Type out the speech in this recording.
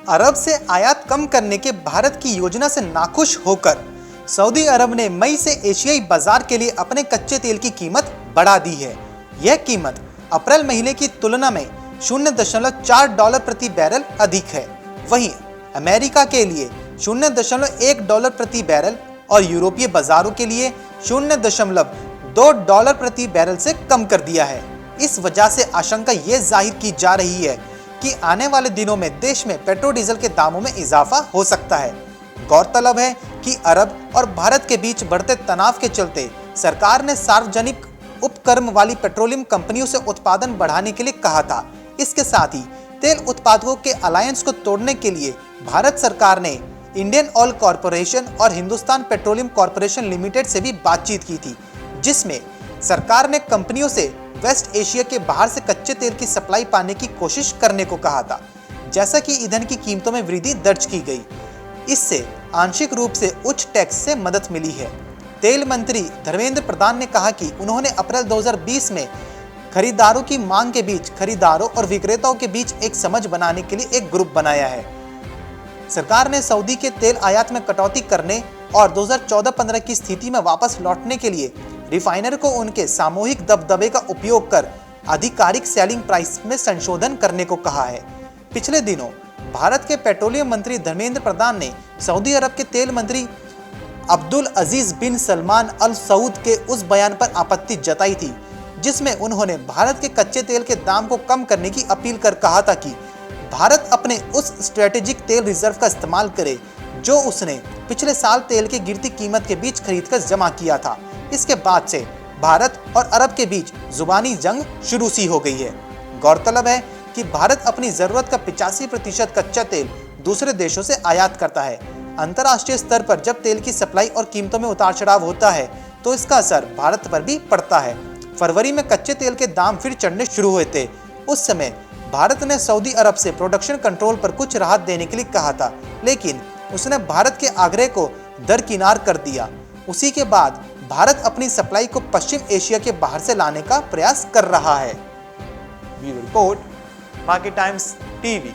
अरब से आयात कम करने के भारत की योजना से नाखुश होकर सऊदी अरब ने मई से एशियाई बाजार के लिए अपने कच्चे तेल की कीमत बढ़ा दी है। यह कीमत अप्रैल महीने की तुलना में 0.4 डॉलर प्रति बैरल अधिक है। वहीं अमेरिका के लिए 0.1 डॉलर प्रति बैरल और यूरोपीय बाजारों के लिए 0.2 डॉलर प्रति बैरल से कम कर दिया है। इस वजह से आशंका ये जाहिर की जा रही है कि आने वाले दिनों में देश में पेट्रोल डीजल के दामों में इजाफा हो सकता है। गौरतलब है कि अरब और भारत के बीच बढ़ते तनाव के चलते सरकार ने सार्वजनिक उपक्रम वाली पेट्रोलियम कंपनियों से उत्पादन बढ़ाने के लिए कहा था। इसके साथ ही तेल उत्पादकों के अलायंस को तोड़ने के लिए भारत सरकार ने इंडियन ऑयल कॉरपोरेशन और हिंदुस्तान पेट्रोलियम कॉरपोरेशन लिमिटेड से भी बातचीत की थी, जिसमें सरकार ने कंपनियों से वेस्ट एशिया के बाहर से कच्चे तेल की सप्लाई पाने की कोशिश करने को कहा था। जैसा कि ईंधन की कीमतों में वृद्धि दर्ज की गई, इससे आंशिक रूप से उच्च टैक्स से मदद मिली है। तेल मंत्री धर्मेंद्र प्रधान ने कहा कि उन्होंने अप्रैल 2020 में खरीदारों की मांग के बीच खरीदारों और विक्रेताओं के बीच एक समझ बनाने के लिए एक ग्रुप बनाया है। सरकार ने सऊदी के तेल आयात में कटौती करने और 2014-15 की स्थिति में वापस लौटने के लिए रिफाइनर को उनके सामूहिक दबदबे का उपयोग कर आधिकारिक सेलिंग प्राइस में संशोधन करने को कहा है। पिछले दिनों भारत के पेट्रोलियम मंत्री धर्मेंद्र प्रधान ने सऊदी अरब के तेल मंत्री अब्दुल अजीज बिन सलमान अल सऊद के उस बयान पर आपत्ति जताई थी, जिसमें उन्होंने भारत के कच्चे तेल के दाम को कम करने की अपील कर कहा था कि भारत अपने उस स्ट्रेटेजिक तेल रिजर्व का इस्तेमाल करे जो उसने पिछले साल तेल की गिरती कीमत के बीच खरीदकर जमा किया था। इसके बाद से भारत और अरब के बीच जुबानी जंग शुरू सी हो गई है। गौरतलब है कि भारत अपनी जरूरत का 85% कच्चा तेल दूसरे देशों से आयात करता है। अंतर्राष्ट्रीय स्तर पर जब तेल की सप्लाई और कीमतों में उतार चढ़ाव होता है तो इसका असर भारत पर भी पड़ता है। फरवरी में कच्चे तेल के दाम फिर चढ़ने शुरू हुए थे। उस समय भारत ने सऊदी अरब से प्रोडक्शन कंट्रोल पर कुछ राहत देने के लिए कहा था, लेकिन उसने भारत के आग्रह को दरकिनार कर दिया। उसी के बाद भारत अपनी सप्लाई को पश्चिम एशिया के बाहर से लाने का प्रयास कर रहा है। Bureau report, market times TV.